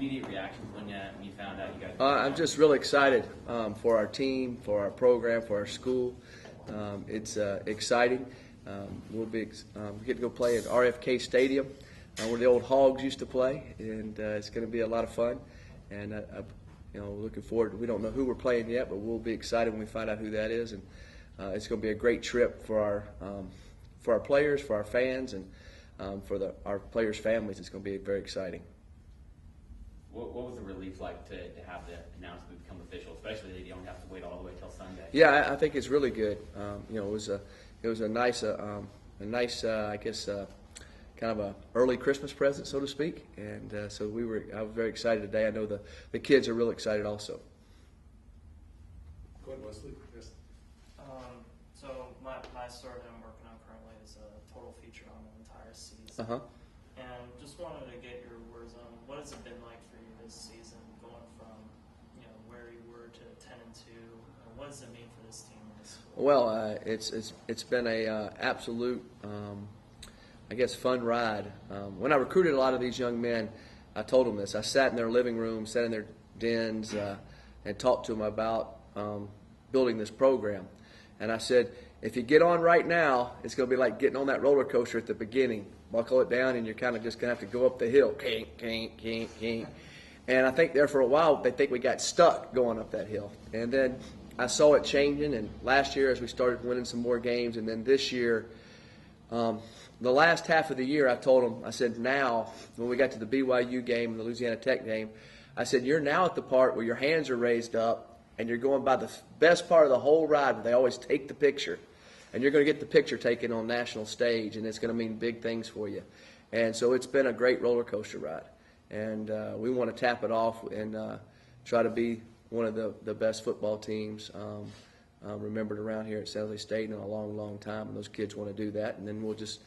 immediate reactions when you found out you guys? I'm just really excited for our team, for our program, for our school. It's exciting. We'll be get to go play at RFK Stadium, where the old Hogs used to play, and it's going to be a lot of fun. And looking forward. We don't know who we're playing yet, but we'll be excited when we find out who that is. And it's going to be a great trip for our players, for our fans, and for our players' families. It's going to be very exciting. What was the relief like to have the announcement become official, especially that you don't have to wait all the way till Sunday? Yeah, I think it's really good. It was a nice, I guess, kind of a early Christmas present, so to speak. And so I was very excited today. I know the kids are really excited also. Go ahead, Wesley. Yes. So my story that I'm working on currently is a total feature on the entire season. Uh-huh. And just wanted to get your words on what has it been like for you this season, going from where you were to 10-2. What does it mean for this team and this school? Well, it's been a absolute, I guess, fun ride. When I recruited a lot of these young men, I told them this. I sat in their living room, sat in their dens, and talked to them about building this program. And I said, if you get on right now, it's going to be like getting on that roller coaster at the beginning. Buckle it down, and you're kind of just going to have to go up the hill. And I think there for a while, they think we got stuck going up that hill. And then I saw it changing, and last year as we started winning some more games, and then this year, the last half of the year, I told them, I said, now, when we got to the BYU game and the Louisiana Tech game, I said, you're now at the part where your hands are raised up, and you're going by the best part of the whole ride where they always take the picture. And you're going to get the picture taken on national stage, and it's going to mean big things for you. And so it's been a great roller coaster ride. And we want to tap it off and try to be one of the best football teams remembered around here at San Jose State in a long, long time. And those kids want to do that. And then we'll just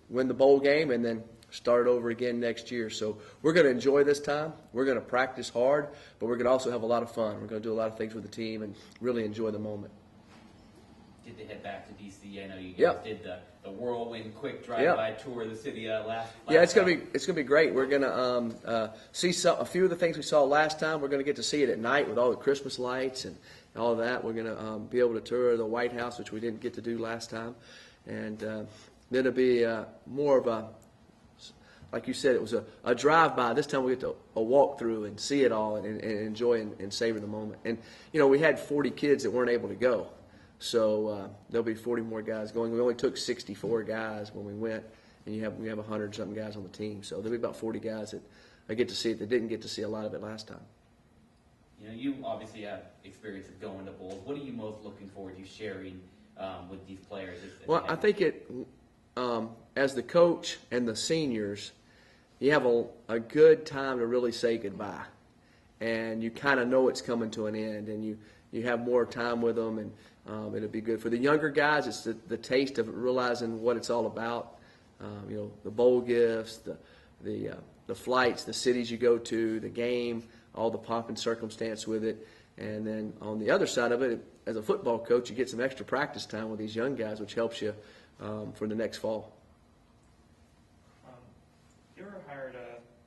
win the bowl game and then start over again next year. So we're going to enjoy this time. We're going to practice hard, but we're going to also have a lot of fun. We're going to do a lot of things with the team and really enjoy the moment. Did they head back to D.C.? I know you guys did the whirlwind quick drive-by tour of the city last Yeah, it's gonna be great. We're gonna see a few of the things we saw last time. We're gonna get to see it at night with all the Christmas lights and all of that. We're gonna be able to tour the White House, which we didn't get to do last time, and then it'll be more of a, like you said, it was a drive-by. This time we get to a walk through and see it all and enjoy and savor the moment. And we had 40 kids that weren't able to go. So there'll be 40 more guys going. We only took 64 guys when we went, and we have 100-something guys on the team. So there'll be about 40 guys that I get to see it that didn't get to see a lot of it last time. You obviously have experience of going to bowls. What are you most looking forward to sharing with these players? Well, I think as the coach and the seniors, you have a good time to really say goodbye, and you kind of know it's coming to an end, and you have more time with them, and it'll be good. For the younger guys, it's the taste of realizing what it's all about. The bowl gifts, the flights, the cities you go to, the game, all the pomp and circumstance with it. And then on the other side of it, as a football coach, you get some extra practice time with these young guys, which helps you for the next fall. You were hired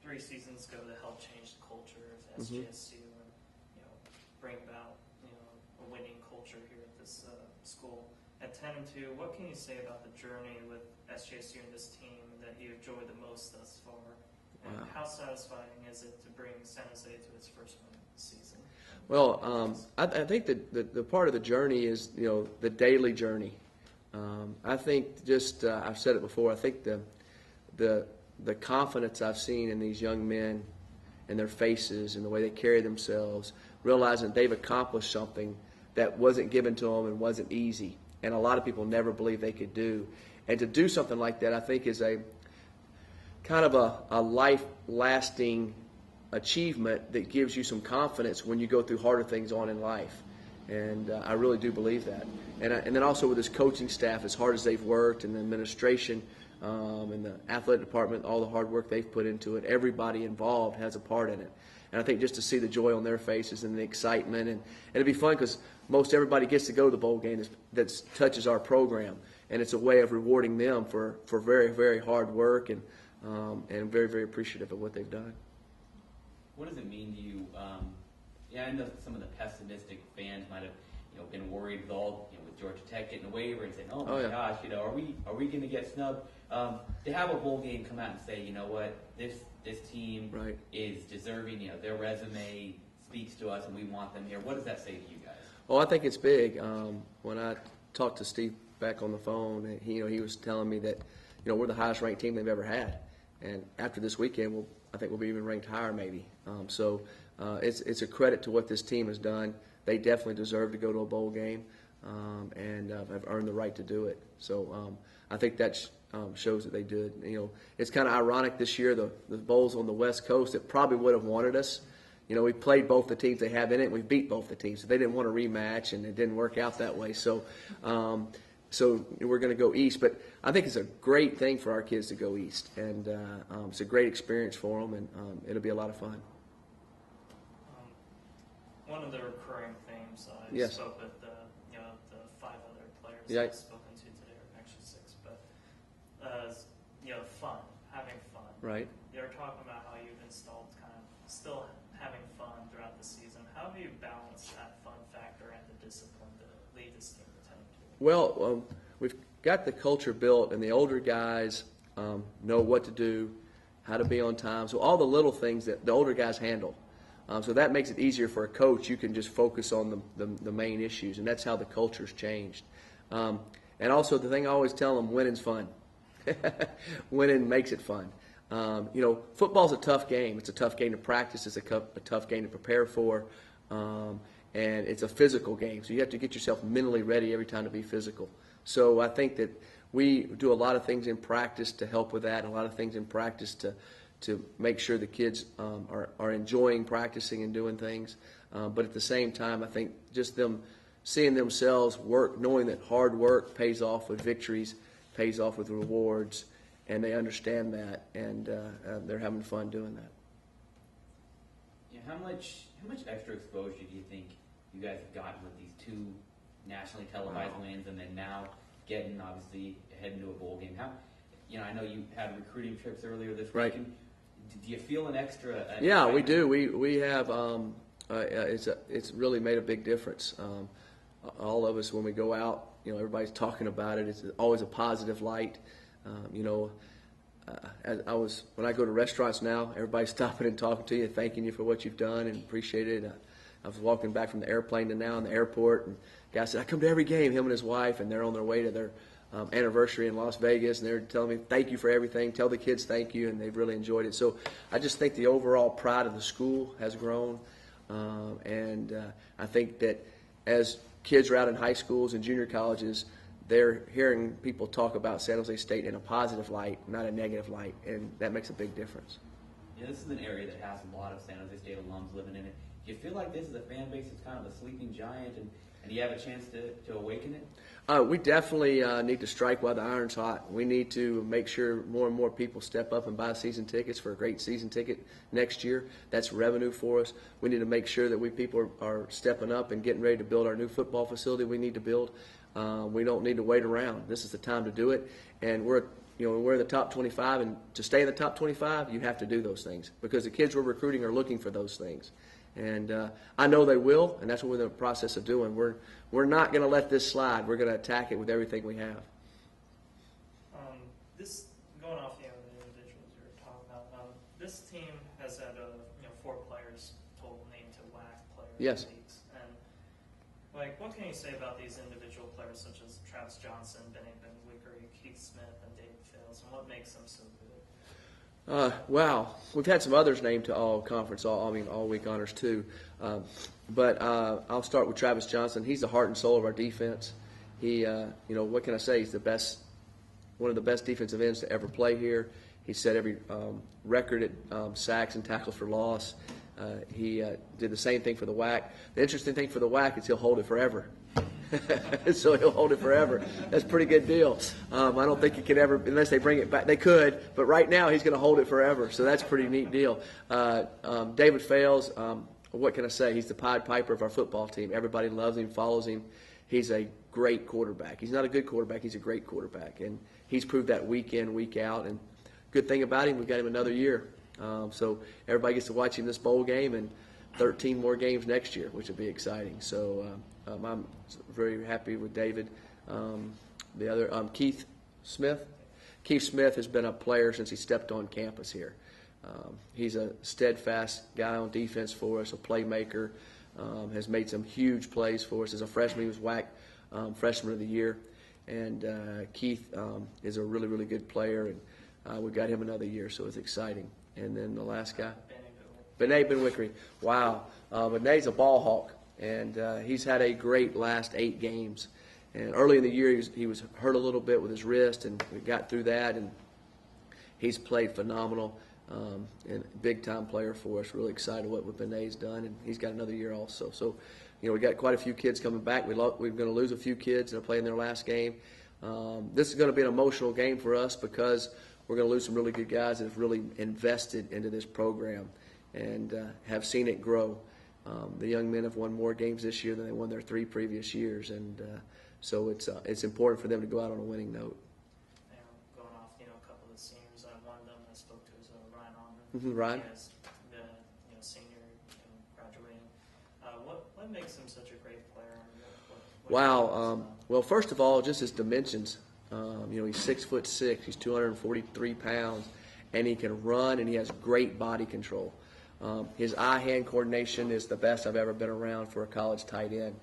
3 seasons ago to help change the culture of SJSU and bring about a winning culture here at this school. At 10-2, what can you say about the journey with SJSU and this team that you enjoyed the most thus far? And how satisfying is it to bring San Jose to its first win season? Well, I think that the part of the journey is the daily journey. I think just I've said it before. I think the confidence I've seen in these young men and their faces and the way they carry themselves, realizing they've accomplished something that wasn't given to them and wasn't easy, and a lot of people never believed they could do. And to do something like that, I think, is a kind of a life-lasting achievement that gives you some confidence when you go through harder things on in life. And I really do believe that. And then also with this coaching staff, as hard as they've worked, and the administration and the athletic department, all the hard work they've put into it, everybody involved has a part in it. And I think just to see the joy on their faces and the excitement, and it'll be fun because most everybody gets to go to the bowl game that touches our program, and it's a way of rewarding them for very, very hard work and very, very appreciative of what they've done. what does it mean to you? Yeah, I know some of the pessimistic fans might have been worried with with Georgia Tech getting a waiver and saying, oh my gosh, are we going to get snubbed? To have a bowl game come out and say, you know what, this team is deserving. Their resume speaks to us, and we want them here. What does that say to you guys? Well, I think it's big. When I talked to Steve back on the phone, he was telling me that we're the highest ranked team they've ever had, and after this weekend, I think we'll be even ranked higher maybe. So it's a credit to what this team has done. They definitely deserve to go to a bowl game, and have earned the right to do it. So I think that shows that they did. It's kind of ironic this year, the bowls on the West Coast that probably would have wanted us. We played both the teams they have in it, and we beat both the teams. So they didn't want a rematch, and it didn't work out that way. So we're going to go east. But I think it's a great thing for our kids to go east, and it's a great experience for them, and it'll be a lot of fun. One of the recurring themes I spoke with the 5 other players I've spoken to today, or actually 6, but fun, having fun. Right. They're talking about how you've installed kind of still having fun throughout the season. How do you balance that fun factor and the discipline to lead this team to 10-2? Well, we've got the culture built, and the older guys know what to do, how to be on time. So all the little things that the older guys handle. So that makes it easier for a coach. You can just focus on the main issues, and that's how the culture's changed. And also the thing I always tell them, winning's fun. Winning makes it fun. Football's a tough game. It's a tough game to practice. It's a tough game to prepare for. And it's a physical game. So you have to get yourself mentally ready every time to be physical. So I think that we do a lot of things in practice to help with that, and a lot of things in practice to make sure the kids are enjoying practicing and doing things. But at the same time, I think just them seeing themselves work, knowing that hard work pays off with victories, pays off with rewards, and they understand that, and they're having fun doing that. Yeah, how much extra exposure do you think you guys have gotten with these 2 nationally televised wins, and then now getting obviously heading to a bowl game? I know you had recruiting trips earlier this week. Do you feel an extra? Yeah, we do. We have. It's really made a big difference. All of us, when we go out, everybody's talking about it. It's always a positive light. When I go to restaurants now, everybody's stopping and talking to you, thanking you for what you've done and appreciate it. I was walking back from the airplane to now in the airport, and the guy said, I come to every game, him and his wife, and they're on their way to their anniversary in Las Vegas, and they're telling me, thank you for everything, tell the kids thank you, and they've really enjoyed it. So I just think the overall pride of the school has grown, and I think that as kids are out in high schools and junior colleges, they're hearing people talk about San Jose State in a positive light, not a negative light, and that makes a big difference. Yeah, this is an area that has a lot of San Jose State alums living in it. Do you feel like this is a fan base that's kind of a sleeping giant, and you have a chance to awaken it? We definitely need to strike while the iron's hot. We need to make sure more and more people step up and buy season tickets for a great season ticket next year. That's revenue for us. We need to make sure that people are stepping up and getting ready to build our new football facility we need to build. We don't need to wait around. This is the time to do it. And we're in the top 25, and to stay in the top 25, you have to do those things because the kids we're recruiting are looking for those things. And I know they will, and that's what we're in the process of doing. We're not going to let this slide. We're going to attack it with everything we have. This going off the individuals you were talking about. This team has had 4 players total named to WAC players. Yes. Leagues. And what can you say about these individual players such as Travis Johnson, Bennington Wickery, Keith Smith, and David Fales, and what makes them so good? Wow, we've had some others named to all conference, all week honors too. But I'll start with Travis Johnson. He's the heart and soul of our defense. He, what can I say? He's one of the best defensive ends to ever play here. He set every record at sacks and tackles for loss. He did the same thing for the WAC. The interesting thing for the WAC is he'll hold it forever. So he'll hold it forever. That's a pretty good deal. I don't think he could ever, unless they bring it back. They could, but right now he's going to hold it forever. So that's a pretty neat deal. David Fales, what can I say? He's the Pied Piper of our football team. Everybody loves him, follows him. He's a great quarterback. He's not a good quarterback. He's a great quarterback. And he's proved that week in, week out. And good thing about him, we've got him another year. So everybody gets to watch him this bowl game and 13 more games next year, which will be exciting. So I'm very happy with David. The other, Keith Smith. Keith Smith has been a player since he stepped on campus here. He's a steadfast guy on defense for us, a playmaker, has made some huge plays for us. As a freshman, he was WAC Freshman of the Year. And Keith is a really, really good player, and we got him another year, so it's exciting. And then the last guy, Benet Benwickery. Wow. Benet's a ball hawk, and he's had a great last 8 games. And early in the year, he was hurt a little bit with his wrist, and we got through that, and he's played phenomenal. And big-time player for us. Really excited what Benet's done, and he's got another year also. So, we got quite a few kids coming back. We're going to lose a few kids that are playing their last game. This is going to be an emotional game for us because we're going to lose some really good guys that have really invested into this program and have seen it grow. The young men have won more games this year than they won their 3 previous years, and so it's important for them to go out on a winning note. Going off, a couple of the seniors, one of them I spoke to is Ryan Allman. Ryan. He has the senior graduating. What makes him such a great player? Wow. Well, first of all, just his dimensions. He's 6'6", he's 243 pounds, and he can run, and he has great body control. His eye-hand coordination is the best I've ever been around for a college tight end.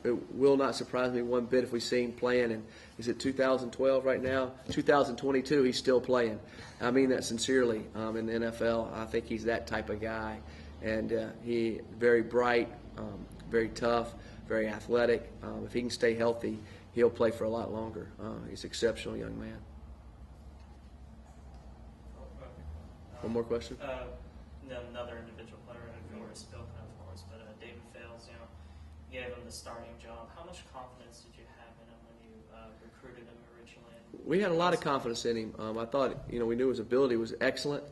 It will not surprise me one bit if we see him playing, and is it 2012 right now? 2022, he's still playing. I mean that sincerely. In the NFL, I think he's that type of guy, and he very bright, very tough, very athletic. If he can stay healthy, he'll play for a lot longer. He's an exceptional young man. One more question? Another individual player, we were spoken of course, but David Fales, you gave him the starting job. How much confidence did you have in him when you recruited him originally? We had a lot of confidence in him. I thought, we knew his ability was excellent.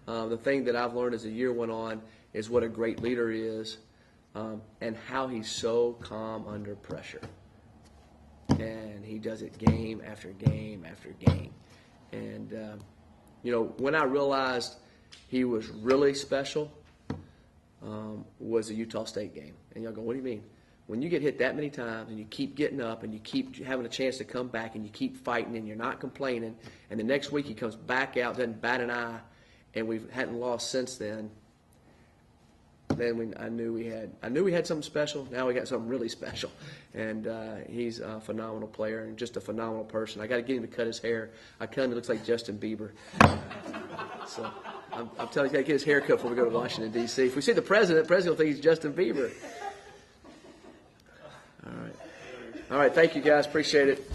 The thing that I've learned as the year went on is what a great leader he is, and how he's so calm under pressure. And he does it game after game after game. And, when I realized he was really special was the Utah State game. And y'all go, what do you mean? When you get hit that many times and you keep getting up and you keep having a chance to come back and you keep fighting and you're not complaining, and the next week he comes back out, doesn't bat an eye, and we hadn't lost since then, I knew we had something special. Now we got something really special, and he's a phenomenal player and just a phenomenal person. I got to get him to cut his hair. I cut him; he looks like Justin Bieber. So I'm telling you, he's got to get his hair cut before we go to Washington D.C. If we see the president will think he's Justin Bieber. All right. Thank you guys. Appreciate it.